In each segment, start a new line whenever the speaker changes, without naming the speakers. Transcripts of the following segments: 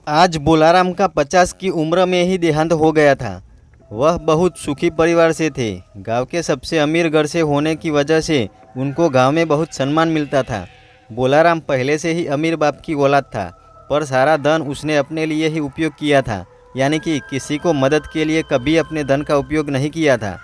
आज बोलाराम का 50 की उम्र में ही देहांत हो गया था। वह बहुत सुखी परिवार से थे। गांव के सबसे अमीर घर से होने की वजह से उनको गांव में बहुत सम्मान मिलता था। बोलाराम पहले से ही अमीर बाप की औलाद था, पर सारा धन उसने अपने लिए ही उपयोग किया था, यानी कि किसी को मदद के लिए कभी अपने धन का उपयोग नहीं किया था।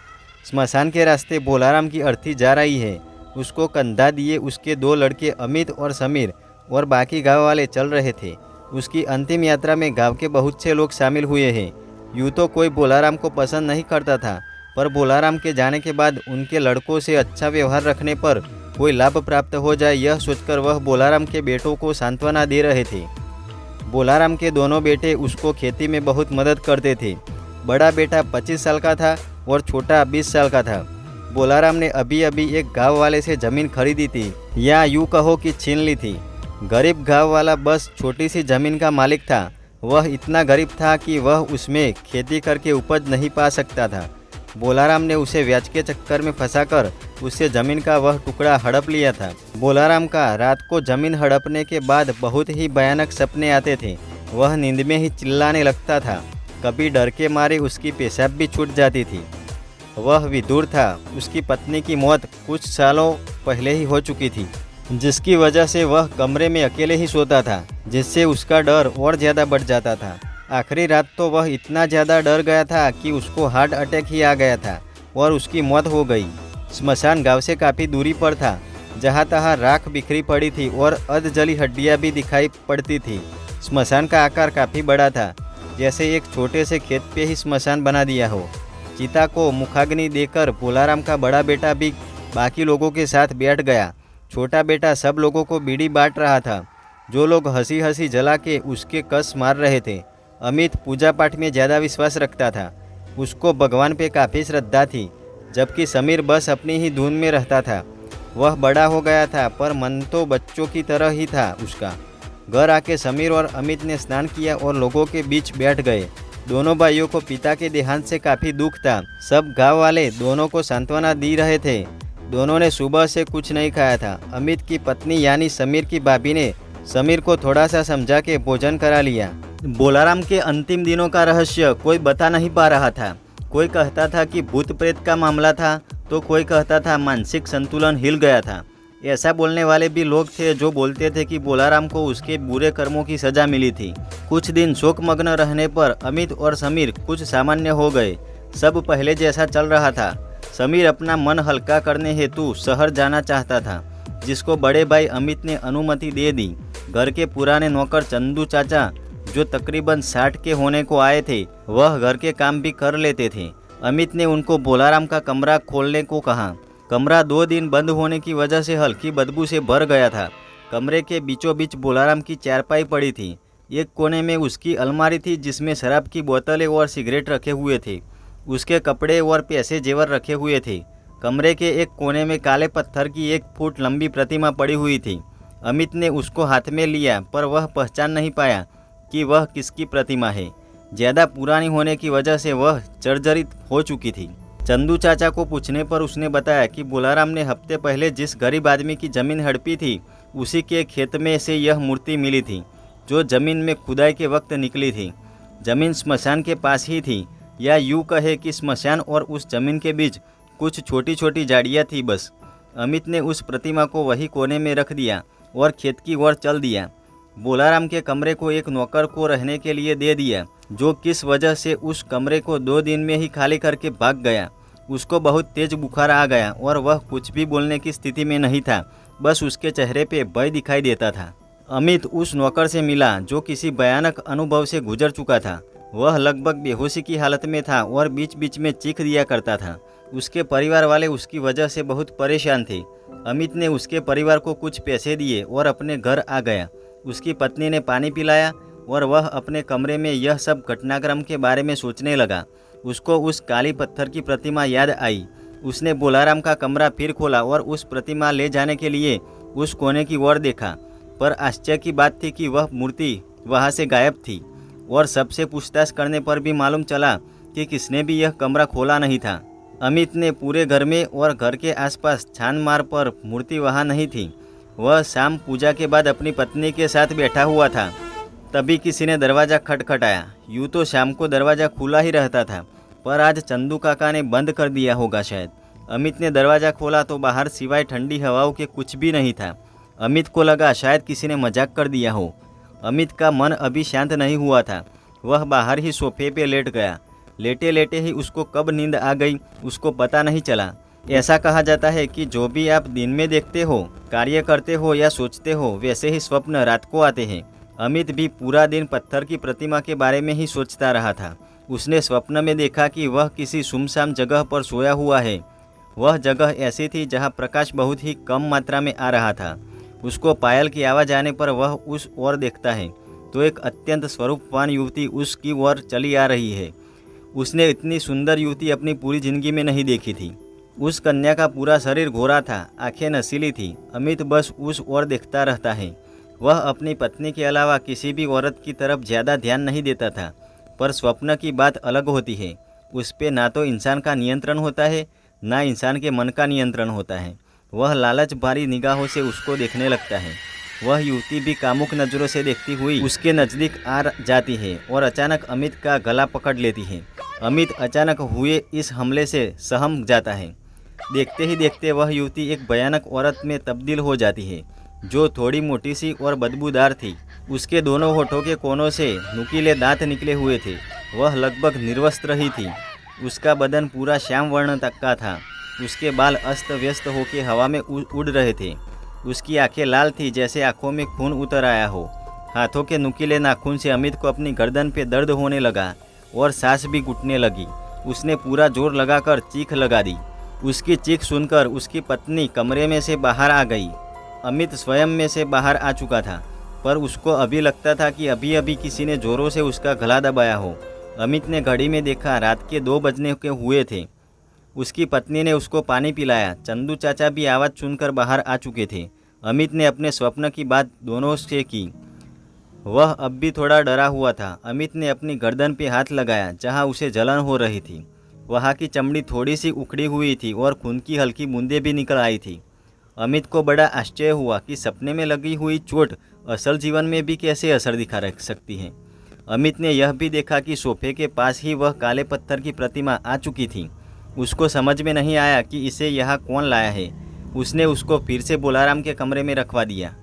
स्मशान के रास्ते बोलाराम की अर्थी जा रही है। उसको कंधा दिए उसके दो लड़के अमित और समीर और बाकी गांव वाले चल रहे थे। उसकी अंतिम यात्रा में गांव के बहुत से लोग शामिल हुए हैं। यूँ तो कोई बोलाराम को पसंद नहीं करता था, पर बोलाराम के जाने के बाद उनके लड़कों से अच्छा व्यवहार रखने पर कोई लाभ प्राप्त हो जाए, यह सोचकर वह बोलाराम के बेटों को सांत्वना दे रहे थे। बोलाराम के दोनों बेटे उसको खेती में बहुत मदद करते थे। बड़ा बेटा 25 साल का था और छोटा 20 साल का था। बोलाराम ने अभी अभी एक गांव वाले से ज़मीन खरीदी थी, या यूँ कहो कि छीन ली थी। गरीब गांव वाला बस छोटी सी ज़मीन का मालिक था। वह इतना गरीब था कि वह उसमें खेती करके उपज नहीं पा सकता था। बोलाराम ने उसे ब्याज के चक्कर में फंसाकर उससे ज़मीन का वह टुकड़ा हड़प लिया था। बोलाराम का रात को ज़मीन हड़पने के बाद बहुत ही भयानक सपने आते थे। वह नींद में ही चिल्लाने लगता था। कभी डर के मारे उसकी पेशाब भी छूट जाती थी। वह विधुर था। उसकी पत्नी की मौत कुछ सालों पहले ही हो चुकी थी, जिसकी वजह से वह कमरे में अकेले ही सोता था, जिससे उसका डर और ज़्यादा बढ़ जाता था। आखिरी रात तो वह इतना ज़्यादा डर गया था कि उसको हार्ट अटैक ही आ गया था और उसकी मौत हो गई। स्मशान गांव से काफ़ी दूरी पर था। जहाँ तहाँ राख बिखरी पड़ी थी और अधजली हड्डियाँ भी दिखाई पड़ती थी। स्मशान का आकार काफ़ी बड़ा था, जैसे एक छोटे से खेत पे ही स्मशान बना दिया हो। चिता को मुखाग्नि देकर बोलाराम का बड़ा बेटा भी बाकी लोगों के साथ बैठ गया। छोटा बेटा सब लोगों को बीड़ी बांट रहा था। जो लोग हंसी हंसी जला के उसके कस मार रहे थे। अमित पूजा पाठ में ज़्यादा विश्वास रखता था। उसको भगवान पे काफ़ी श्रद्धा थी, जबकि समीर बस अपनी ही धुन में रहता था। वह बड़ा हो गया था, पर मन तो बच्चों की तरह ही था उसका। घर आके समीर और अमित ने स्नान किया और लोगों के बीच बैठ गए। दोनों भाइयों को पिता के देहांत से काफ़ी दुख था। सब गांव वाले दोनों को सांत्वना दी रहे थे। दोनों ने सुबह से कुछ नहीं खाया था। अमित की पत्नी यानी समीर की भाभी ने समीर को थोड़ा सा समझा के भोजन करा लिया। बोलाराम के अंतिम दिनों का रहस्य कोई बता नहीं पा रहा था। कोई कहता था कि भूत प्रेत का मामला था, तो कोई कहता था मानसिक संतुलन हिल गया था। ऐसा बोलने वाले भी लोग थे जो बोलते थे कि बोलाराम को उसके बुरे कर्मों की सजा मिली थी। कुछ दिन शोकमग्न रहने पर अमित और समीर कुछ सामान्य हो गए। सब पहले जैसा चल रहा था। समीर अपना मन हल्का करने हेतु शहर जाना चाहता था, जिसको बड़े भाई अमित ने अनुमति दे दी। घर के पुराने नौकर चंदू चाचा, जो तकरीबन 60 के होने को आए थे, वह घर के काम भी कर लेते थे। अमित ने उनको बोलाराम का कमरा खोलने को कहा। कमरा 2 दिन बंद होने की वजह से हल्की बदबू से भर गया था। कमरे के बीचों बीच बोलाराम की चारपाई पड़ी थी। एक कोने में उसकी अलमारी थी, जिसमें शराब की बोतलें और सिगरेट रखे हुए थे। उसके कपड़े और पैसे जेवर रखे हुए थे। कमरे के एक कोने में काले पत्थर की 1 फुट लंबी प्रतिमा पड़ी हुई थी। अमित ने उसको हाथ में लिया, पर वह पहचान नहीं पाया कि वह किसकी प्रतिमा है। ज़्यादा पुरानी होने की वजह से वह जर्जरित हो चुकी थी। चंदू चाचा को पूछने पर उसने बताया कि बोलाराम ने हफ्ते पहले जिस गरीब आदमी की ज़मीन हड़पी थी, उसी के खेत में से यह मूर्ति मिली थी, जो ज़मीन में खुदाई के वक्त निकली थी। ज़मीन स्मशान के पास ही थी, या यूँ कहे कि स्मशान और उस ज़मीन के बीच कुछ छोटी छोटी झाड़ियाँ थी बस। अमित ने उस प्रतिमा को वही कोने में रख दिया और खेत की ओर चल दिया। बोलाराम के कमरे को एक नौकर को रहने के लिए दे दिया, जो किस वजह से उस कमरे को 2 दिन में ही खाली करके भाग गया। उसको बहुत तेज बुखार आ गया और वह कुछ भी बोलने की स्थिति में नहीं था। बस उसके चेहरे पे भय दिखाई देता था। अमित उस नौकर से मिला जो किसी भयानक अनुभव से गुजर चुका था। वह लगभग बेहोशी की हालत में था और बीच बीच में चीख दिया करता था। उसके परिवार वाले उसकी वजह से बहुत परेशान थे। अमित ने उसके परिवार को कुछ पैसे दिए और अपने घर आ गया। उसकी पत्नी ने पानी पिलाया और वह अपने कमरे में यह सब घटनाक्रम के बारे में सोचने लगा। उसको उस काली पत्थर की प्रतिमा याद आई। उसने बोलाराम का कमरा फिर खोला और उस प्रतिमा ले जाने के लिए उस कोने की ओर देखा, पर आश्चर्य की बात थी कि वह मूर्ति वहाँ से गायब थी। और सबसे पूछताछ करने पर भी मालूम चला कि किसने भी यह कमरा खोला नहीं था। अमित ने पूरे घर में और घर के आसपास छान मार, पर मूर्ति वहाँ नहीं थी। वह शाम पूजा के बाद अपनी पत्नी के साथ बैठा हुआ था। तभी किसी ने दरवाज़ा खटखटाया। यूँ तो शाम को दरवाज़ा खुला ही रहता था, पर आज चंदू काका ने बंद कर दिया होगा शायद। अमित ने दरवाज़ा खोला तो बाहर सिवाय ठंडी हवाओं के कुछ भी नहीं था। अमित को लगा शायद किसी ने मजाक कर दिया हो। अमित का मन अभी शांत नहीं हुआ था। वह बाहर ही सोफे पे लेट गया। लेटे लेटे ही उसको कब नींद आ गई उसको पता नहीं चला। ऐसा कहा जाता है कि जो भी आप दिन में देखते हो, कार्य करते हो या सोचते हो, वैसे ही स्वप्न रात को आते हैं। अमित भी पूरा दिन पत्थर की प्रतिमा के बारे में ही सोचता रहा था। उसने स्वप्न में देखा कि वह किसी सुनसान जगह पर सोया हुआ है। वह जगह ऐसी थी जहां प्रकाश बहुत ही कम मात्रा में आ रहा था। उसको पायल की आवाज़ आने पर वह उस ओर देखता है तो एक अत्यंत स्वरूपवान युवती उसकी ओर चली आ रही है। उसने इतनी सुंदर युवती अपनी पूरी जिंदगी में नहीं देखी थी। उस कन्या का पूरा शरीर गोरा था, आंखें नशीली थी। अमित बस उस ओर देखता रहता है। वह अपनी पत्नी के अलावा किसी भी औरत की तरफ ज़्यादा ध्यान नहीं देता था, पर स्वप्न की बात अलग होती है। उस पे ना तो इंसान का नियंत्रण होता है, ना इंसान के मन का नियंत्रण होता है। वह लालच भरी निगाहों से उसको देखने लगता है। वह युवती भी कामुक नज़रों से देखती हुई उसके नज़दीक आ जाती है और अचानक अमित का गला पकड़ लेती है। अमित अचानक हुए इस हमले से सहम जाता है। देखते ही देखते वह युवती एक भयानक औरत में तब्दील हो जाती है, जो थोड़ी मोटी सी और बदबूदार थी। उसके दोनों होठों के कोनों से नुकीले दांत निकले हुए थे। वह लगभग निर्वस्त्र ही थी। उसका बदन पूरा श्याम वर्ण तक का था। उसके बाल अस्त व्यस्त होकर हवा में उड़ रहे थे। उसकी आंखें लाल थी, जैसे आंखों में खून उतर आया हो। हाथों के नुकीले नाखून से अमित को अपनी गर्दन पे दर्द होने लगा और सांस भी घुटने लगी। उसने पूरा जोर लगाकर चीख लगा दी। उसकी चीख सुनकर उसकी पत्नी कमरे में से बाहर आ गई। अमित स्वयं में से बाहर आ चुका था, पर उसको अभी लगता था कि अभी अभी किसी ने जोरों से उसका गला दबाया हो। अमित ने घड़ी में देखा, रात के 2 बजने के हुए थे। उसकी पत्नी ने उसको पानी पिलाया। चंदू चाचा भी आवाज़ सुनकर बाहर आ चुके थे। अमित ने अपने स्वप्न की बात दोनों से की। वह अब भी थोड़ा डरा हुआ था। अमित ने अपनी गर्दन पे हाथ लगाया जहां उसे जलन हो रही थी। वहाँ की चमड़ी थोड़ी सी उखड़ी हुई थी और खून की हल्की बूंदें भी निकल आई थी। अमित को बड़ा आश्चर्य हुआ कि सपने में लगी हुई चोट असल जीवन में भी कैसे असर दिखा रख सकती है। अमित ने यह भी देखा कि सोफे के पास ही वह काले पत्थर की प्रतिमा आ चुकी थी। उसको समझ में नहीं आया कि इसे यहाँ कौन लाया है। उसने उसको फिर से बोलाराम के कमरे में रखवा दिया।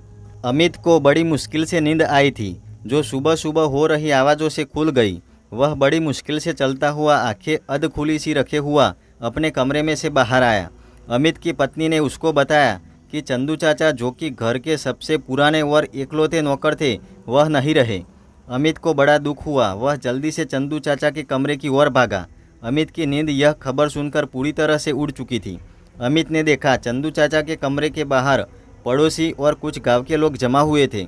अमित को बड़ी मुश्किल से नींद आई थी, जो सुबह सुबह हो रही आवाज़ों से खुल गई। वह बड़ी मुश्किल से चलता हुआ, आंखें अध खुली सी रखे हुआ अपने कमरे में से बाहर आया। अमित की पत्नी ने उसको बताया कि चंदू चाचा, जो कि घर के सबसे पुराने और इकलौते नौकर थे, वह नहीं रहे। अमित को बड़ा दुख हुआ। वह जल्दी से चंदू चाचा के कमरे की ओर भागा। अमित की नींद यह खबर सुनकर पूरी तरह से उड़ चुकी थी। अमित ने देखा चंदू चाचा के कमरे के बाहर पड़ोसी और कुछ गांव के लोग जमा हुए थे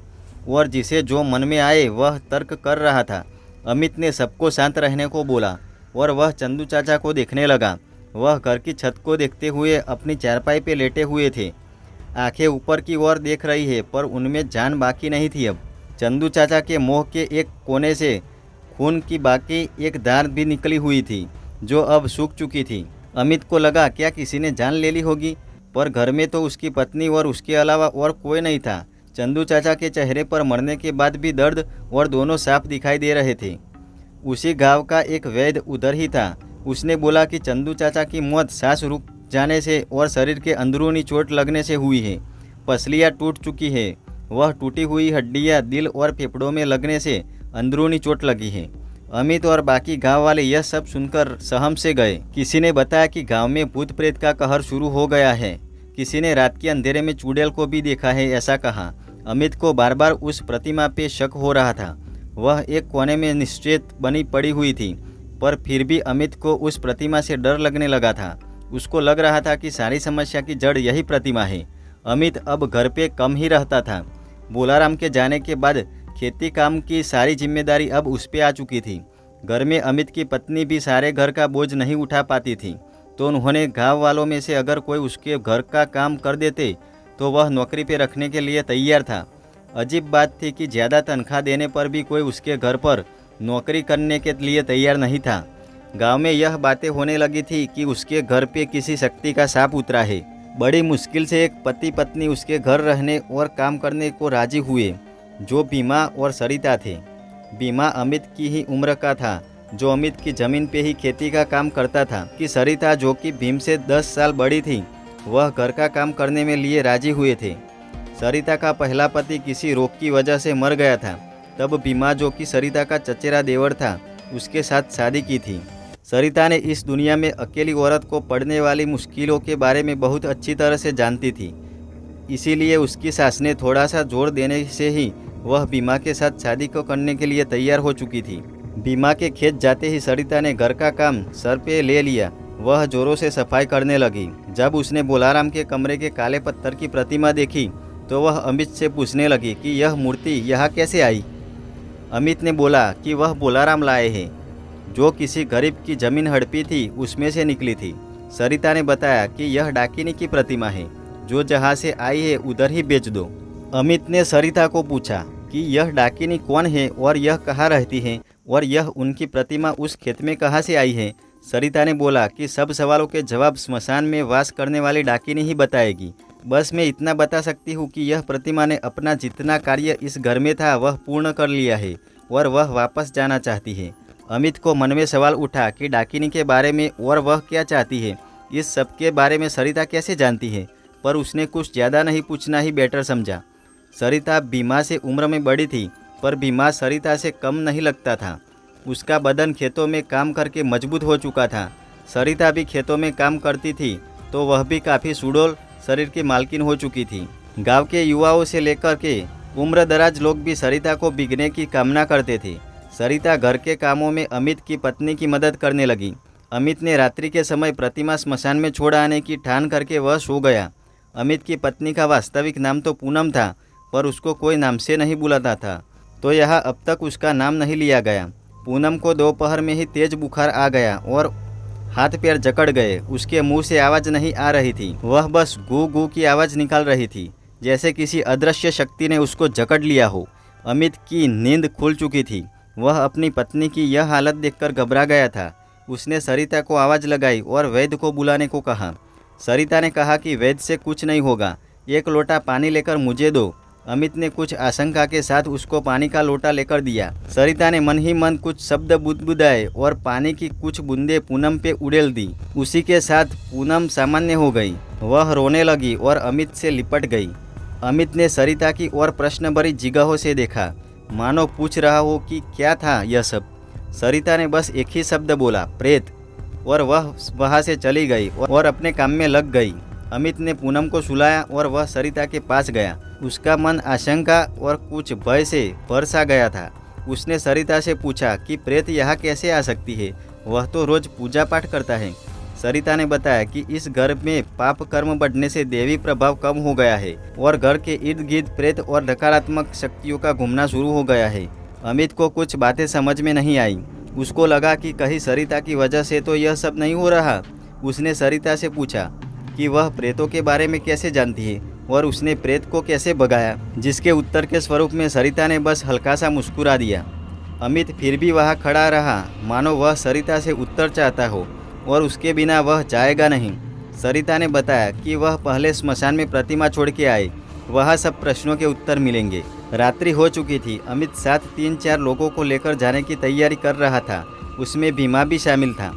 और जिसे जो मन में आए वह तर्क कर रहा था। अमित ने सबको शांत रहने को बोला और वह चंदू चाचा को देखने लगा। वह घर की छत को देखते हुए अपनी चारपाई पे लेटे हुए थे। आंखें ऊपर की ओर देख रही है, पर उनमें जान बाकी नहीं थी। अब चंदू चाचा के मुंह के एक कोने से खून की बाकी एक धार भी निकली हुई थी, जो अब सूख चुकी थी। अमित को लगा क्या किसी ने जान ले ली होगी, पर घर में तो उसकी पत्नी और उसके अलावा और कोई नहीं था। चंदू चाचा के चेहरे पर मरने के बाद भी दर्द और दोनों साफ दिखाई दे रहे थे। उसी गांव का एक वैद्य उधर ही था। उसने बोला कि चंदू चाचा की मौत सांस रुक जाने से और शरीर के अंदरूनी चोट लगने से हुई है। पसलियाँ टूट चुकी है। वह टूटी हुई हड्डियाँ दिल और फेफड़ों में लगने से अंदरूनी चोट लगी है। अमित और बाकी गांव वाले यह सब सुनकर सहम से गए। किसी ने बताया कि गांव में भूत प्रेत का कहर शुरू हो गया है। किसी ने रात के अंधेरे में चुड़ैल को भी देखा है, ऐसा कहा। अमित को बार बार उस प्रतिमा पे शक हो रहा था। वह एक कोने में निश्चेत बनी पड़ी हुई थी, पर फिर भी अमित को उस प्रतिमा से डर लगने लगा था। उसको लग रहा था कि सारी समस्या की जड़ यही प्रतिमा है। अमित अब घर पे कम ही रहता था। बोलाराम के जाने के बाद खेती काम की सारी जिम्मेदारी अब उस पे आ चुकी थी। घर में अमित की पत्नी भी सारे घर का बोझ नहीं उठा पाती थी, तो उन्होंने गांव वालों में से अगर कोई उसके घर का काम कर देते तो वह नौकरी पे रखने के लिए तैयार था। अजीब बात थी कि ज़्यादा तनख्वाह देने पर भी कोई उसके घर पर नौकरी करने के लिए तैयार नहीं था। गांव में यह बातें होने लगी थी कि उसके घर पे किसी शक्ति का सांप उतरा है। बड़ी मुश्किल से एक पति पत्नी उसके घर रहने और काम करने को राजी हुए, जो भीमा और सरिता थे। बीमा अमित की ही उम्र का था, जो अमित की जमीन पे ही खेती का काम करता था। कि सरिता, जो कि भीम से 10 साल बड़ी थी, वह घर का काम करने में लिए राजी हुए थे। सरिता का पहला पति किसी रोग की वजह से मर गया था। तब बीमा, जो कि सरिता का चचेरा देवर था, उसके साथ शादी की थी। सरिता ने इस दुनिया में अकेली औरत को पड़ने वाली मुश्किलों के बारे में बहुत अच्छी तरह से जानती थी। इसीलिए उसकी सास ने थोड़ा सा जोर देने से ही वह बीमा के साथ शादी को करने के लिए तैयार हो चुकी थी। बीमा के खेत जाते ही सरिता ने घर का काम सर पे ले लिया। वह जोरों से सफाई करने लगी। जब उसने बोलाराम के कमरे के काले पत्थर की प्रतिमा देखी तो वह अमित से पूछने लगी कि यह मूर्ति यहाँ कैसे आई। अमित ने बोला कि वह बोलाराम लाए हैं, जो किसी गरीब की जमीन हड़पी थी उसमें से निकली थी। सरिता ने बताया कि यह डाकिनी की प्रतिमा है, जो जहाँ से आई है उधर ही बेच दो। अमित ने सरिता को पूछा कि यह डाकिनी कौन है और यह कहाँ रहती है और यह उनकी प्रतिमा उस खेत में कहाँ से आई है। सरिता ने बोला कि सब सवालों के जवाब स्मशान में वास करने वाली डाकिनी ही बताएगी। बस मैं इतना बता सकती हूँ कि यह प्रतिमा ने अपना जितना कार्य इस घर में था वह पूर्ण कर लिया है और वह वापस जाना चाहती है। अमित को मन में सवाल उठा कि डाकिनी के बारे में और वह क्या चाहती है। इस सब के बारे में सरिता कैसे जानती है, पर उसने कुछ ज़्यादा नहीं पूछना ही बेटर समझा। सरिता बीमा से उम्र में बड़ी थी, पर बीमा सरिता से कम नहीं लगता था। उसका बदन खेतों में काम करके मजबूत हो चुका था। सरिता भी खेतों में काम करती थी, तो वह भी काफ़ी सुडौल शरीर की मालकिन हो चुकी थी। गांव के युवाओं से लेकर के उम्र दराज लोग भी सरिता को बिकने की कामना करते थे। सरिता घर के कामों में अमित की पत्नी की मदद करने लगी। अमित ने रात्रि के समय प्रतिमा स्मशान में छोड़ आने की ठान करके वह सो गया। अमित की पत्नी का वास्तविक नाम तो पूनम था, पर उसको कोई नाम से नहीं बुलाता था, तो यहाँ अब तक उसका नाम नहीं लिया गया। पूनम को दोपहर में ही तेज बुखार आ गया और हाथ पैर जकड़ गए। उसके मुंह से आवाज़ नहीं आ रही थी, वह बस गू गू की आवाज़ निकाल रही थी, जैसे किसी अदृश्य शक्ति ने उसको जकड़ लिया हो। अमित की नींद खुल चुकी थी। वह अपनी पत्नी की यह हालत देखकर घबरा गया था। उसने सरिता को आवाज़ लगाई और वैद्य को बुलाने को कहा। सरिता ने कहा कि वैद्य से कुछ नहीं होगा, 1 लोटा पानी लेकर मुझे दो। अमित ने कुछ आशंका के साथ उसको पानी का लोटा लेकर दिया। सरिता ने मन ही मन कुछ शब्द बुदबुदाए और पानी की कुछ बूंदें पूनम पे उड़ेल दी। उसी के साथ पूनम सामान्य हो गई। वह रोने लगी और अमित से लिपट गई। अमित ने सरिता की ओर प्रश्न भरी जिगाहों से देखा, मानो पूछ रहा हो कि क्या था यह सब। सरिता ने बस एक ही शब्द बोला, प्रेत, और वह वहाँ से चली गई और अपने काम में लग गई। अमित ने पूनम को सुलाया और वह सरिता के पास गया। उसका मन आशंका और कुछ भय से भर सा गया था। उसने सरिता से पूछा कि प्रेत यहाँ कैसे आ सकती है, वह तो रोज पूजा पाठ करता है। सरिता ने बताया कि इस घर में पाप कर्म बढ़ने से देवी प्रभाव कम हो गया है और घर के इर्द गिर्द प्रेत और नकारात्मक शक्तियों का घूमना शुरू हो गया है। अमित को कुछ बातें समझ में नहीं आई। उसको लगा कि कहीं सरिता की वजह से तो यह सब नहीं हो रहा। उसने सरिता से पूछा कि वह प्रेतों के बारे में कैसे जानती है और उसने प्रेत को कैसे भगाया, जिसके उत्तर के स्वरूप में सरिता ने बस हल्का सा मुस्कुरा दिया। अमित फिर भी वहाँ खड़ा रहा, मानो वह सरिता से उत्तर चाहता हो और उसके बिना वह जाएगा नहीं। सरिता ने बताया कि वह पहले स्मशान में प्रतिमा छोड़ के आए, वहाँ सब प्रश्नों के उत्तर मिलेंगे। रात्रि हो चुकी थी। अमित साथ 3-4 लोगों को लेकर जाने की तैयारी कर रहा था, उसमें भीमा भी शामिल था।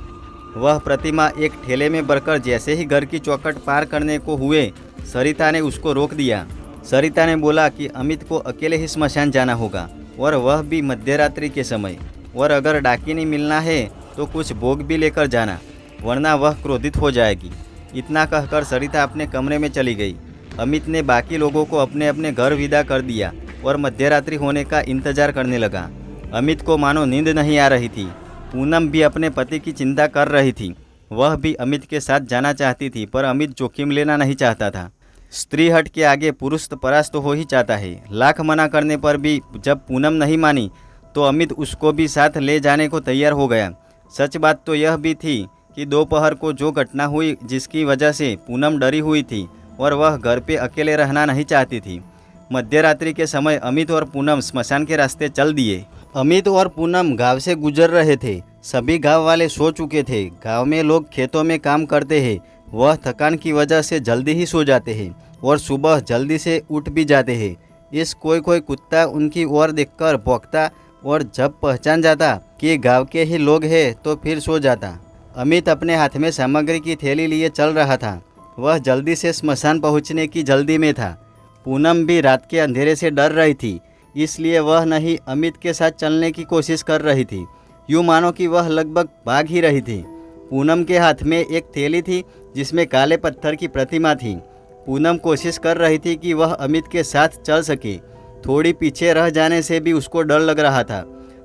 वह प्रतिमा एक ठेले में भरकर जैसे ही घर की चौखट पार करने को हुए, सरिता ने उसको रोक दिया। सरिता ने बोला कि अमित को अकेले ही स्मशान जाना होगा और वह भी मध्यरात्रि के समय, और अगर डाकिनी मिलना है तो कुछ भोग भी लेकर जाना, वरना वह क्रोधित हो जाएगी। इतना कहकर सरिता अपने कमरे में चली गई। अमित ने बाकी लोगों को अपने अपने घर विदा कर दिया और मध्यरात्रि होने का इंतजार करने लगा। अमित को मानो नींद नहीं आ रही थी। पूनम भी अपने पति की चिंता कर रही थी। वह भी अमित के साथ जाना चाहती थी, पर अमित जोखिम लेना नहीं चाहता था। स्त्री हट के आगे पुरुष तो परास्त हो ही चाहता है। लाख मना करने पर भी जब पूनम नहीं मानी तो अमित उसको भी साथ ले जाने को तैयार हो गया। सच बात तो यह भी थी कि दोपहर को जो घटना हुई, जिसकी वजह से पूनम डरी हुई थी और वह घर पे अकेले रहना नहीं चाहती थी। मध्यरात्रि के समय अमित और पूनम स्मशान के रास्ते चल दिए। अमित और पूनम गांव से गुजर रहे थे। सभी गांव वाले सो चुके थे। गांव में लोग खेतों में काम करते हैं। वह थकान की वजह से जल्दी ही सो जाते हैं और सुबह जल्दी से उठ भी जाते हैं। इस कोई कोई कुत्ता उनकी ओर देखकर भौंकता और जब पहचान जाता कि गांव के ही लोग हैं तो फिर सो जाता। अमित अपने हाथ में सामग्री की थैली लिए चल रहा था। वह जल्दी से स्मशान पहुंचने की जल्दी में था। पूनम भी रात के अंधेरे से डर रही थी, इसलिए वह नहीं अमित के साथ चलने की कोशिश कर रही थी। यूँ मानो कि वह लगभग भाग ही रही थी। पूनम के हाथ में एक थैली थी जिसमें काले पत्थर की प्रतिमा थी। पूनम कोशिश कर रही थी कि वह अमित के साथ चल सके। थोड़ी पीछे रह जाने से भी उसको डर लग रहा था।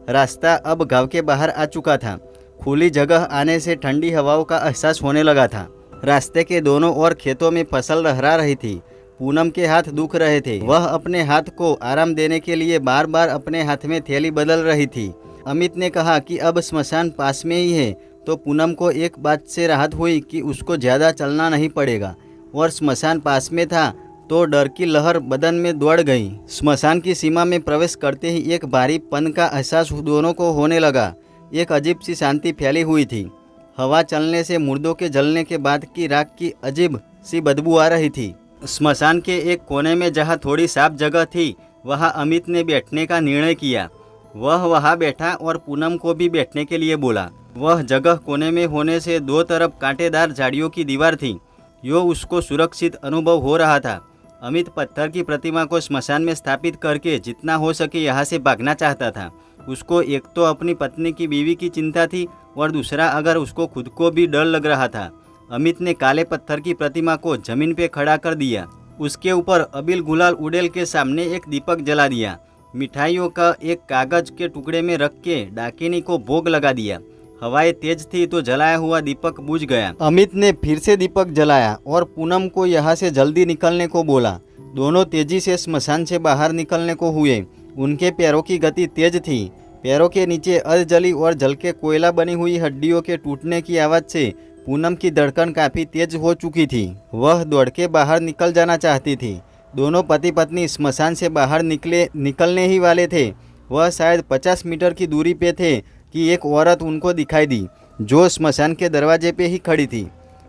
रास्ता अब गांव के बाहर आ चुका था। खुली जगह आने से ठंडी हवाओं का एहसास होने लगा था। रास्ते के दोनों ओर खेतों में फसल लहरा रही थी। पूनम के हाथ दुख रहे थे। वह अपने हाथ को आराम देने के लिए बार बार अपने हाथ में थैली बदल रही थी। अमित ने कहा कि अब स्मशान पास में ही है, तो पूनम को एक बात से राहत हुई कि उसको ज़्यादा चलना नहीं पड़ेगा। और स्मशान पास में था तो डर की लहर बदन में दौड़ गई। स्मशान की सीमा में प्रवेश करते ही एक भारीपन का एहसास दोनों को होने लगा। एक अजीब सी शांति फैली हुई थी। हवा चलने से मुर्दों के जलने के बाद की राख की अजीब सी बदबू आ रही थी। स्मशान के एक कोने में जहाँ थोड़ी साफ जगह थी, वहाँ अमित ने बैठने का निर्णय किया। वह वहाँ बैठा और पूनम को भी बैठने के लिए बोला। वह जगह कोने में होने से दो तरफ कांटेदार झाड़ियों की दीवार थी। यो उसको सुरक्षित अनुभव हो रहा था। अमित पत्थर की प्रतिमा को स्मशान में स्थापित करके जितना हो सके यहाँ से भागना चाहता था। उसको एक तो अपनी पत्नी की बीवी की चिंता थी और दूसरा अगर उसको खुद को भी डर लग रहा था। अमित ने काले पत्थर की प्रतिमा को जमीन पे खड़ा कर दिया। उसके ऊपर अबील गुलाल उड़ेल के सामने एक दीपक जला दिया। मिठाइयों का एक कागज के टुकड़े में रख के डाकिनी को भोग लगा दिया। हवाएं तेज थी तो जलाया हुआ दीपक बुझ गया। अमित ने फिर से दीपक जलाया और पूनम को यहाँ से जल्दी निकलने को बोला। दोनों तेजी से स्मशान से बाहर निकलने को हुए। उनके पैरों की गति तेज थी। पैरों के नीचे अधजली और जल के कोयला बनी हुई हड्डियों के टूटने की आवाज़ से पूनम की धड़कन काफ़ी तेज हो चुकी थी। वह दौड़ के बाहर निकल जाना चाहती थी। दोनों पति पत्नी स्मशान से बाहर निकलने ही वाले थे। वह शायद 50 मीटर की दूरी पे थे कि एक औरत उनको दिखाई दी, जो स्मशान के दरवाजे पे ही खड़ी थी।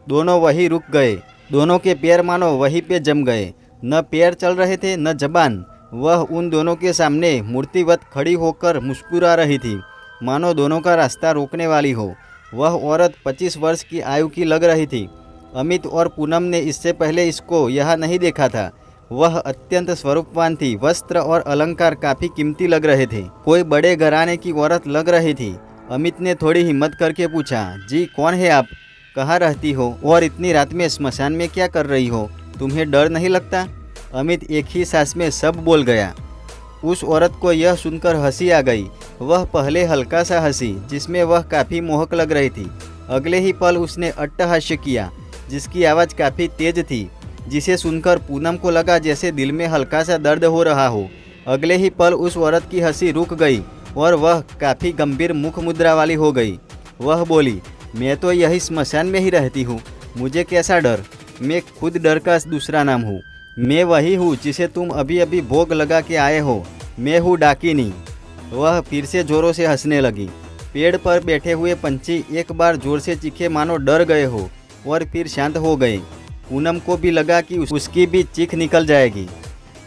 दोनों वहीं रुक गए। दोनों के पैर मानो वहीं पे जम गए। न पैर चल रहे थे न जबान। वह उन दोनों के सामने मूर्तिवत खड़ी होकर मुस्कुरा रही थी, मानो दोनों का रास्ता रोकने वाली हो। वह औरत 25 वर्ष की आयु की लग रही थी। अमित और पूनम ने इससे पहले इसको यहाँ नहीं देखा था। वह अत्यंत स्वरूपवान थी। वस्त्र और अलंकार काफ़ी कीमती लग रहे थे। कोई बड़े घराने की औरत लग रही थी। अमित ने थोड़ी हिम्मत करके पूछा, जी कौन है आप? कहाँ रहती हो और इतनी रात में स्मशान में क्या कर रही हो? तुम्हें डर नहीं लगता? अमित एक ही सांस में सब बोल गया। उस औरत को यह सुनकर हंसी आ गई। वह पहले हल्का सा हंसी, जिसमें वह काफ़ी मोहक लग रही थी। अगले ही पल उसने अट्टहास्य किया, जिसकी आवाज़ काफ़ी तेज थी, जिसे सुनकर पूनम को लगा जैसे दिल में हल्का सा दर्द हो रहा हो। अगले ही पल उस औरत की हंसी रुक गई और वह काफ़ी गंभीर मुख मुद्रा वाली हो गई। वह बोली, मैं तो यही स्मशान में ही रहती हूँ, मुझे कैसा डर? मैं खुद डर का दूसरा नाम हूँ। मैं वही हूँ जिसे तुम अभी अभी भोग लगा के आए हो। मैं हूँ डाकिनी। वह फिर से जोरों से हंसने लगी। पेड़ पर बैठे हुए पंछी एक बार जोर से चीखे मानो डर गए हो और फिर शांत हो गए। पूनम को भी लगा कि उसकी भी चीख निकल जाएगी।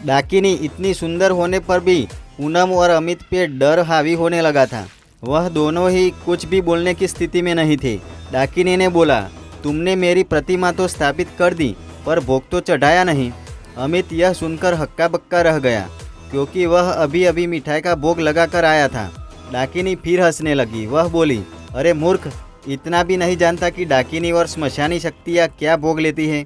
डाकिनी इतनी सुंदर होने पर भी पूनम और अमित पे डर हावी होने लगा था। वह दोनों ही कुछ भी बोलने की स्थिति में नहीं थे। डाकिनी ने बोला, तुमने मेरी प्रतिमा तो स्थापित कर दी, पर भोग तो चढ़ाया नहीं। अमित यह सुनकर हक्का बक्का रह गया, क्योंकि वह अभी अभी मिठाई का भोग लगा कर आया था। डाकिनी फिर हंसने लगी। वह बोली, अरे मूर्ख, इतना भी नहीं जानता कि डाकिनी और श्मशानी शक्तियाँ क्या भोग लेती हैं?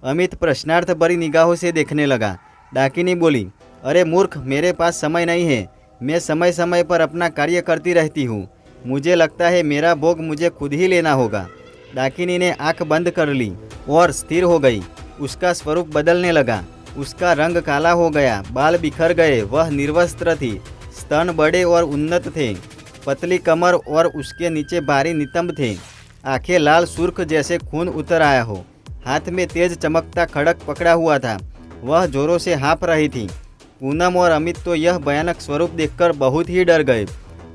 अमित प्रश्नार्थ भरी निगाहों से देखने लगा। डाकिनी बोली, अरे मूर्ख, मेरे पास समय नहीं है। मैं समय समय पर अपना कार्य करती रहती हूँ। मुझे लगता है मेरा भोग मुझे खुद ही लेना होगा। डाकिनी ने आंख बंद कर ली और स्थिर हो गई। उसका स्वरूप बदलने लगा। उसका रंग काला हो गया, बाल बिखर गए। वह निर्वस्त्र थी। स्तन बड़े और उन्नत थे। पतली कमर और उसके नीचे भारी नितंब थे। आंखें लाल सुर्ख जैसे खून उतर आया हो। हाथ में तेज चमकता खड़क पकड़ा हुआ था। वह जोरों से हाँफ रही थी। पूनम और अमित तो यह भयानक स्वरूप देखकर बहुत ही डर गए।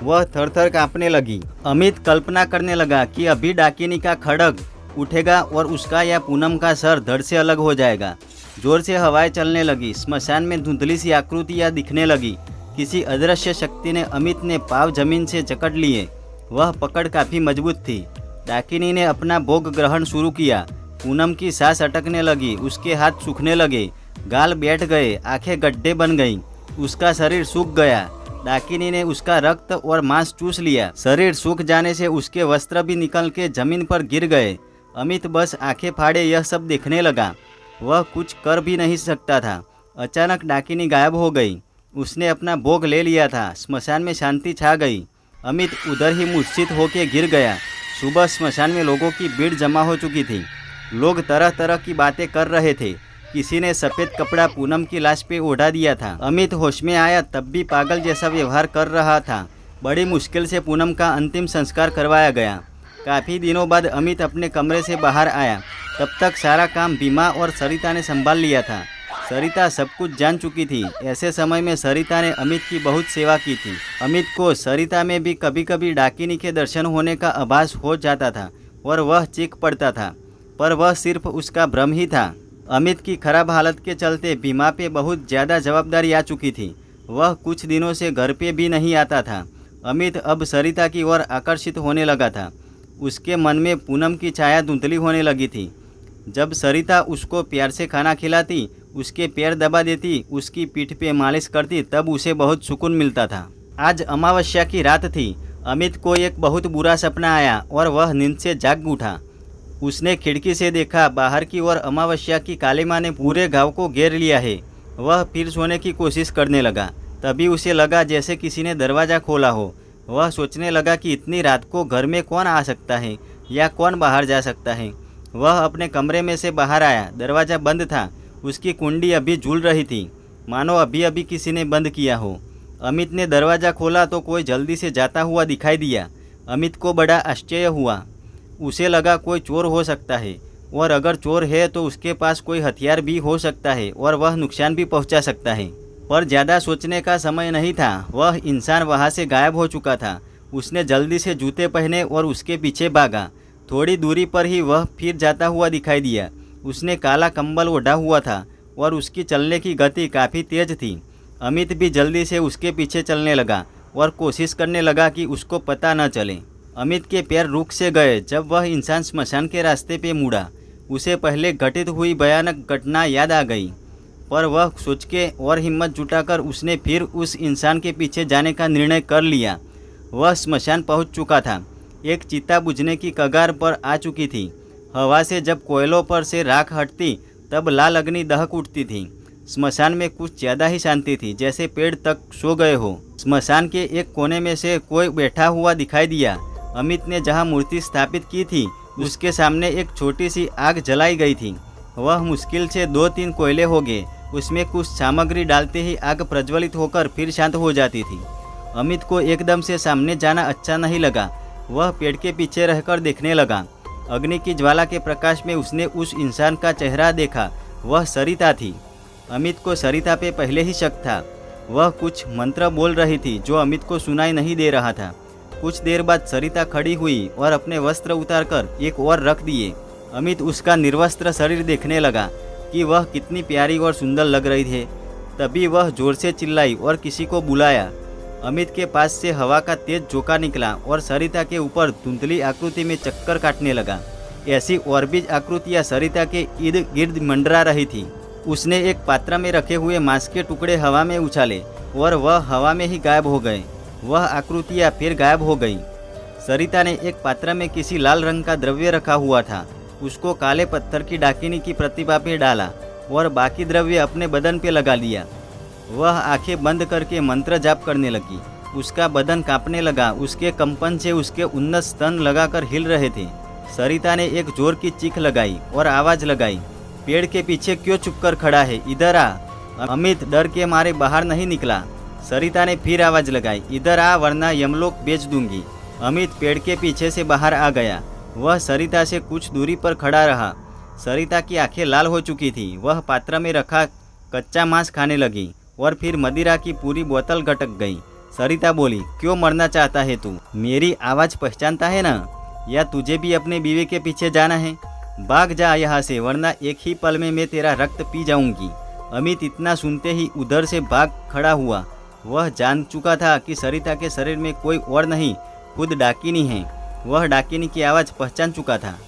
वह थरथर कांपने लगी। अमित कल्पना करने लगा कि अभी डाकिनी का खड़ग उठेगा और उसका या पूनम का सर धड़ से अलग हो जाएगा। जोर से हवाएं चलने लगी। स्मशान में धुंधली सी आकृतियाँ दिखने लगी। किसी अदृश्य शक्ति ने अमित ने पाँव जमीन से जकड़ लिए। वह पकड़ काफ़ी मजबूत थी। डाकिनी ने अपना भोग ग्रहण शुरू किया। पूनम की सांस अटकने लगी, उसके हाथ सूखने लगे, गाल बैठ गए, आंखें गड्ढे बन गईं, उसका शरीर सूख गया। डाकिनी ने उसका रक्त और मांस चूस लिया। शरीर सूख जाने से उसके वस्त्र भी निकल के जमीन पर गिर गए। अमित बस आंखें फाड़े यह सब देखने लगा। वह कुछ कर भी नहीं सकता था। अचानक डाकिनी गायब हो गई। उसने अपना भोग ले लिया था। स्मशान में शांति छा गई। अमित उधर ही मूर्छित होकर गिर गया। सुबह स्मशान में लोगों की भीड़ जमा हो चुकी थी। लोग तरह तरह की बातें कर रहे थे। किसी ने सफ़ेद कपड़ा पूनम की लाश पे ओढ़ा दिया था। अमित होश में आया तब भी पागल जैसा व्यवहार कर रहा था। बड़ी मुश्किल से पूनम का अंतिम संस्कार करवाया गया। काफ़ी दिनों बाद अमित अपने कमरे से बाहर आया। तब तक सारा काम बीमा और सरिता ने संभाल लिया था। सरिता सब कुछ जान चुकी थी। ऐसे समय में सरिता ने अमित की बहुत सेवा की थी। अमित को सरिता में भी कभी कभी डाकिनी के दर्शन होने का आभास हो जाता था और वह चीख पड़ता था, पर वह सिर्फ उसका भ्रम ही था। अमित की खराब हालत के चलते बीमा पे बहुत ज़्यादा जवाबदारी आ चुकी थी। वह कुछ दिनों से घर पे भी नहीं आता था। अमित अब सरिता की ओर आकर्षित होने लगा था। उसके मन में पूनम की छाया धुंधली होने लगी थी। जब सरिता उसको प्यार से खाना खिलाती, उसके पैर दबा देती, उसकी पीठ पे मालिश करती, तब उसे बहुत सुकून मिलता था। आज अमावस्या की रात थी। अमित को एक बहुत बुरा सपना आया और वह नींद से जाग उठा। उसने खिड़की से देखा, बाहर की ओर अमावस्या की कालिमा ने पूरे गांव को घेर लिया है। वह फिर सोने की कोशिश करने लगा। तभी उसे लगा जैसे किसी ने दरवाज़ा खोला हो। वह सोचने लगा कि इतनी रात को घर में कौन आ सकता है या कौन बाहर जा सकता है। वह अपने कमरे में से बाहर आया। दरवाज़ा बंद था। उसकी कुंडी अभी झूल रही थी, मानो अभी अभी किसी ने बंद किया हो। अमित ने दरवाज़ा खोला तो कोई जल्दी से जाता हुआ दिखाई दिया। अमित को बड़ा आश्चर्य हुआ। उसे लगा कोई चोर हो सकता है, और अगर चोर है तो उसके पास कोई हथियार भी हो सकता है और वह नुकसान भी पहुंचा सकता है। पर ज़्यादा सोचने का समय नहीं था। वह इंसान वहां से गायब हो चुका था। उसने जल्दी से जूते पहने और उसके पीछे भागा। थोड़ी दूरी पर ही वह फिर जाता हुआ दिखाई दिया। उसने काला कंबल ओढ़ा हुआ था और उसकी चलने की गति काफ़ी तेज थी। अमित भी जल्दी से उसके पीछे चलने लगा और कोशिश करने लगा कि उसको पता न चले। अमित के पैर रुक से गए जब वह इंसान स्मशान के रास्ते पे मुड़ा। उसे पहले घटित हुई भयानक घटना याद आ गई, पर वह सोच के और हिम्मत जुटाकर उसने फिर उस इंसान के पीछे जाने का निर्णय कर लिया। वह स्मशान पहुंच चुका था। एक चिता बुझने की कगार पर आ चुकी थी। हवा से जब कोयलों पर से राख हटती तब लाल अग्नि दहक उठती थी। स्मशान में कुछ ज़्यादा ही शांति थी, जैसे पेड़ तक सो गए हो। स्मशान के एक कोने में से कोई बैठा हुआ दिखाई दिया। अमित ने जहां मूर्ति स्थापित की थी उसके सामने एक छोटी सी आग जलाई गई थी। वह मुश्किल से 2-3 कोयले हो गए। उसमें कुछ सामग्री डालते ही आग प्रज्वलित होकर फिर शांत हो जाती थी। अमित को एकदम से सामने जाना अच्छा नहीं लगा। वह पेड़ के पीछे रहकर देखने लगा। अग्नि की ज्वाला के प्रकाश में उसने उस इंसान का चेहरा देखा। वह सरिता थी। अमित को सरिता पे पहले ही शक था। वह कुछ मंत्र बोल रही थी जो अमित को सुनाई नहीं दे रहा था। कुछ देर बाद सरिता खड़ी हुई और अपने वस्त्र उतारकर एक ओर रख दिए। अमित उसका निर्वस्त्र शरीर देखने लगा कि वह कितनी प्यारी और सुंदर लग रही थी। तभी वह जोर से चिल्लाई और किसी को बुलाया। अमित के पास से हवा का तेज झोंका निकला और सरिता के ऊपर धुंधली आकृति में चक्कर काटने लगा। ऐसी और भी आकृतियाँ सरिता के इर्द गिर्द मंडरा रही थी। उसने एक पात्र में रखे हुए मांस के टुकड़े हवा में उछाले और वह हवा में ही गायब हो गए। वह आकृतियाँ फिर गायब हो गई। सरिता ने एक पात्र में किसी लाल रंग का द्रव्य रखा हुआ था। उसको काले पत्थर की डाकिनी की प्रतिभा पे डाला और बाकी द्रव्य अपने बदन पे लगा लिया। वह आंखें बंद करके मंत्र जाप करने लगी। उसका बदन कांपने लगा। उसके कंपन से उसके उन्नत स्तन लगाकर हिल रहे थे। सरिता ने एक जोर की चीख लगाई और आवाज़ लगाई, पेड़ के पीछे क्यों चुपकर खड़ा है, इधर आ। अमित डर के मारे बाहर नहीं निकला। सरिता ने फिर आवाज़ लगाई, इधर आ वरना यमलोक बेच दूंगी। अमित पेड़ के पीछे से बाहर आ गया। वह सरिता से कुछ दूरी पर खड़ा रहा। सरिता की आंखें लाल हो चुकी थी। वह पात्र में रखा कच्चा मांस खाने लगी और फिर मदिरा की पूरी बोतल घटक गई। सरिता बोली, क्यों मरना चाहता है तू? मेरी आवाज़ पहचानता है ना? या तुझे भी अपने बीवी के पीछे जाना है? भाग जा यहाँ से वरना एक ही पल में मैं तेरा रक्त पी जाऊंगी। अमित इतना सुनते ही उधर से भाग खड़ा हुआ वह जान चुका था कि सरिता के शरीर में कोई और नहीं, खुद डाकिनी है। वह डाकिनी की आवाज़ पहचान चुका था।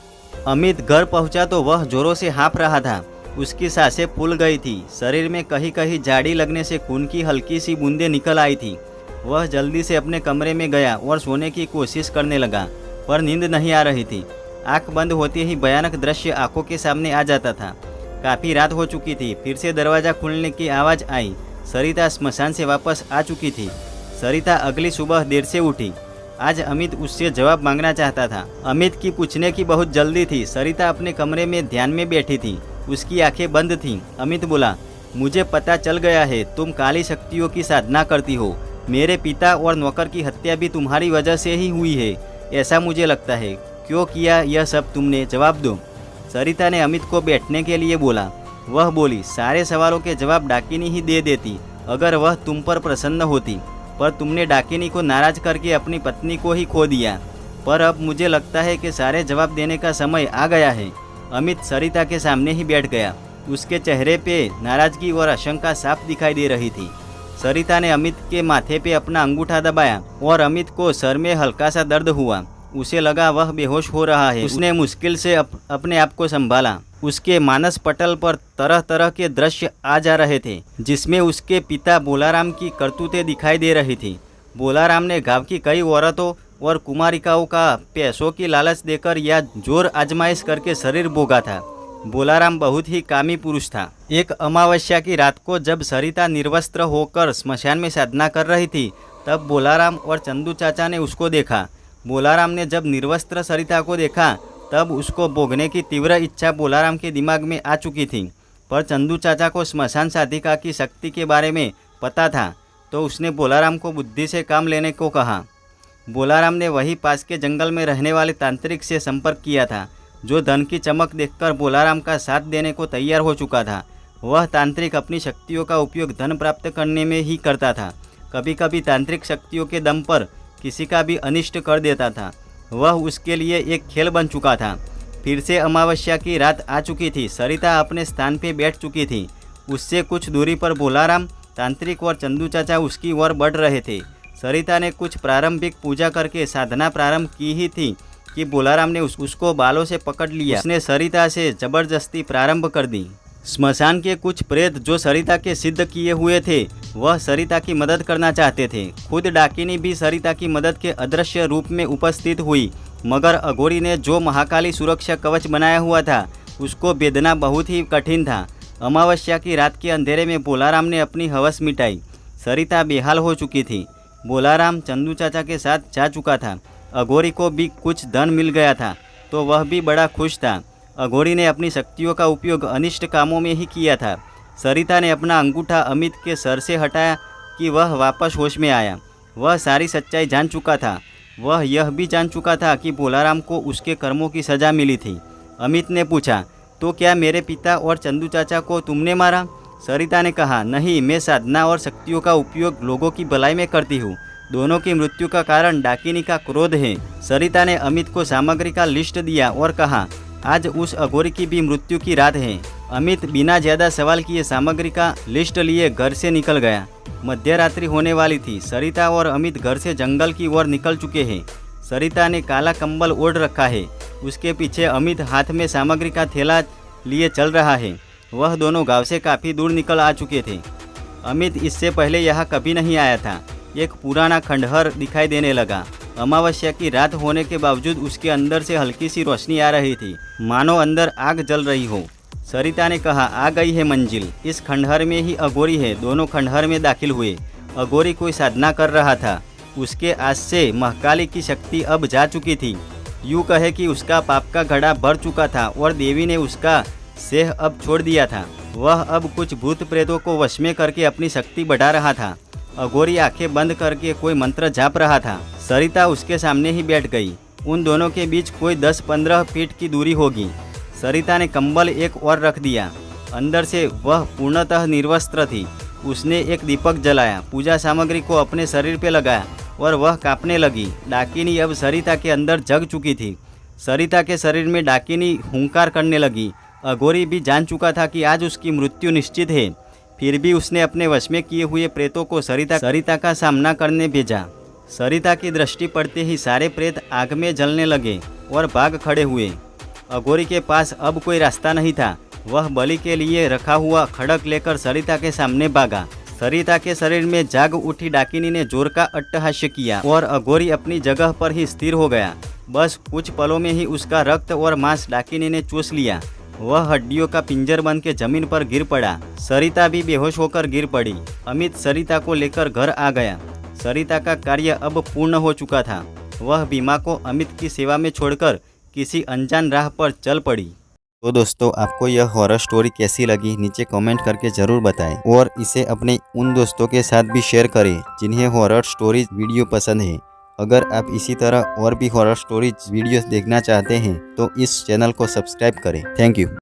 अमित घर पहुंचा तो वह जोरों से हाँफ रहा था। उसकी सांसें फूल गई थी। शरीर में कहीं कहीं झाड़ी लगने से खून की हल्की सी बूंदें निकल आई थी। वह जल्दी से अपने कमरे में गया और सोने की कोशिश करने लगा, पर नींद नहीं आ रही थी। आंख बंद होते ही भयानक दृश्य आंखों के सामने आ जाता था। काफ़ी रात हो चुकी थी। फिर से दरवाज़ा खुलने की आवाज़ आई। सरिता स्मशान से वापस आ चुकी थी। सरिता अगली सुबह देर से उठी। आज अमित उससे जवाब मांगना चाहता था। अमित की पूछने की बहुत जल्दी थी। सरिता अपने कमरे में ध्यान में बैठी थी। उसकी आंखें बंद थीं। अमित बोला, मुझे पता चल गया है, तुम काली शक्तियों की साधना करती हो। मेरे पिता और नौकर की हत्या भी तुम्हारी वजह से ही हुई है, ऐसा मुझे लगता है। क्यों किया यह सब तुमने? जवाब दो। सरिता ने अमित को बैठने के लिए बोला। वह बोली, सारे सवालों के जवाब डाकिनी ही दे देती अगर वह तुम पर प्रसन्न होती, पर तुमने डाकिनी को नाराज करके अपनी पत्नी को ही खो दिया। पर अब मुझे लगता है कि सारे जवाब देने का समय आ गया है। अमित सरिता के सामने ही बैठ गया। उसके चेहरे पे नाराजगी और आशंका साफ दिखाई दे रही थी। सरिता ने अमित के माथे पे अपना अंगूठा दबाया और अमित को सर में हल्का सा दर्द हुआ। उसे लगा वह बेहोश हो रहा है। उसने मुश्किल से अपने आप को संभाला। उसके मानस पटल पर तरह तरह के दृश्य आ जा रहे थे, जिसमें उसके पिता बोलाराम की करतूतें दिखाई दे रही थी। बोलाराम ने गांव की कई औरतों और कुमारिकाओं का पैसों की लालच देकर या जोर आजमाइश करके शरीर भोगा था। बोलाराम बहुत ही कामी पुरुष था। एक अमावस्या की रात को जब सरिता निर्वस्त्र होकर स्मशान में साधना कर रही थी, तब बोलाराम और चंदू चाचा ने उसको देखा। बोलाराम ने जब निर्वस्त्र सरिता को देखा, तब उसको भोगने की तीव्र इच्छा बोलाराम के दिमाग में आ चुकी थी। पर चंदू चाचा को स्मशान साधिका की शक्ति के बारे में पता था, तो उसने बोलाराम को बुद्धि से काम लेने को कहा। बोलाराम ने वही पास के जंगल में रहने वाले तांत्रिक से संपर्क किया था, जो धन की चमक देखकर बोलाराम का साथ देने को तैयार हो चुका था। वह तांत्रिक अपनी शक्तियों का उपयोग धन प्राप्त करने में ही करता था। कभी कभी तांत्रिक शक्तियों के दम पर किसी का भी अनिष्ट कर देता था। वह उसके लिए एक खेल बन चुका था। फिर से अमावस्या की रात आ चुकी थी। सरिता अपने स्थान पर बैठ चुकी थी। उससे कुछ दूरी पर बोलाराम, तांत्रिक और चंदू चाचा उसकी ओर बढ़ रहे थे। सरिता ने कुछ प्रारंभिक पूजा करके साधना प्रारंभ की ही थी कि बोलाराम ने उसको बालों से पकड़ लिया। उसने सरिता से जबरदस्ती प्रारंभ कर दी। स्मशान के कुछ प्रेत जो सरिता के सिद्ध किए हुए थे, वह सरिता की मदद करना चाहते थे। खुद डाकिनी भी सरिता की मदद के अदृश्य रूप में उपस्थित हुई, मगर अघोरी ने जो महाकाली सुरक्षा कवच बनाया हुआ था, उसको भेदना बहुत ही कठिन था। अमावस्या की रात के अंधेरे में बोलाराम ने अपनी हवस मिटाई। सरिता बेहाल हो चुकी थी। बोलाराम चंदू चाचा के साथ जा चुका था। अघोरी को भी कुछ धन मिल गया था, तो वह भी बड़ा खुश था। अघोरी ने अपनी शक्तियों का उपयोग अनिष्ट कामों में ही किया था। सरिता ने अपना अंगूठा अमित के सर से हटाया कि वह वापस होश में आया। वह सारी सच्चाई जान चुका था। वह यह भी जान चुका था कि बोलाराम को उसके कर्मों की सज़ा मिली थी। अमित ने पूछा, तो क्या मेरे पिता और चंदू चाचा को तुमने मारा? सरिता ने कहा, नहीं, मैं साधना और शक्तियों का उपयोग लोगों की भलाई में करती हूँ। दोनों की मृत्यु का कारण डाकिनी का क्रोध है। सरिता ने अमित को सामग्री का लिस्ट दिया और कहा, आज उस अघोरी की भी मृत्यु की रात है। अमित बिना ज़्यादा सवाल किए सामग्री का लिस्ट लिए घर से निकल गया। मध्य रात्रि होने वाली थी। सरिता और अमित घर से जंगल की ओर निकल चुके हैं। सरिता ने काला कंबल ओढ़ रखा है। उसके पीछे अमित हाथ में सामग्री का थैला लिए चल रहा है। वह दोनों गांव से काफ़ी दूर निकल आ चुके थे। अमित इससे पहले यहाँ कभी नहीं आया था। एक पुराना खंडहर दिखाई देने लगा। अमावस्या की रात होने के बावजूद उसके अंदर से हल्की सी रोशनी आ रही थी, मानो अंदर आग जल रही हो। सरिता ने कहा, आ गई है मंजिल। इस खंडहर में ही अघोरी है। दोनों खंडहर में दाखिल हुए। अघोरी कोई साधना कर रहा था। उसके आस से महाकाली की शक्ति अब जा चुकी थी। यूँ कहे कि उसका पाप का घड़ा भर चुका था और देवी ने उसका सेह अब छोड़ दिया था। वह अब कुछ भूत प्रेतों को वश में करके अपनी शक्ति बढ़ा रहा था। अघोरी आंखें बंद करके कोई मंत्र जाप रहा था। सरिता उसके सामने ही बैठ गई। उन दोनों के बीच कोई 10-15 फीट की दूरी होगी। सरिता ने कंबल एक और रख दिया। अंदर से वह पूर्णतः निर्वस्त्र थी। उसने एक दीपक जलाया, पूजा सामग्री को अपने शरीर पे लगाया और वह कांपने लगी। डाकिनी अब सरिता के अंदर जग चुकी थी। सरिता के शरीर में डाकिनी हुंकार करने लगी। अघोरी भी जान चुका था कि आज उसकी मृत्यु निश्चित है। फिर भी उसने अपने वश में किए हुए प्रेतों को सरिता का सामना करने भेजा। सरिता की दृष्टि पड़ते ही सारे प्रेत आग में जलने लगे और भाग खड़े हुए। अघोरी के पास अब कोई रास्ता नहीं था। वह बलि के लिए रखा हुआ खड़ग लेकर सरिता के सामने भागा। सरिता के शरीर में जाग उठी डाकिनी ने जोर का अट्टहास्य किया और अघोरी अपनी जगह पर ही स्थिर हो गया। बस कुछ पलों में ही उसका रक्त और मांस डाकिनी ने चूस लिया। वह हड्डियों का पिंजर बन के जमीन पर गिर पड़ा। सरिता भी बेहोश होकर गिर पड़ी। अमित सरिता को लेकर घर आ गया। सरिता का कार्य अब पूर्ण हो चुका था। वह भीमा को अमित की सेवा में छोड़कर किसी अनजान राह पर चल पड़ी। तो दोस्तों, आपको यह हॉरर स्टोरी कैसी लगी नीचे कमेंट करके ज़रूर बताएं और इसे अपने उन दोस्तों के साथ भी शेयर करें जिन्हें हॉरर स्टोरीज वीडियो पसंद है। अगर आप इसी तरह और भी हॉरर स्टोरीज वीडियोस देखना चाहते हैं तो इस चैनल को सब्सक्राइब करें। Thank you.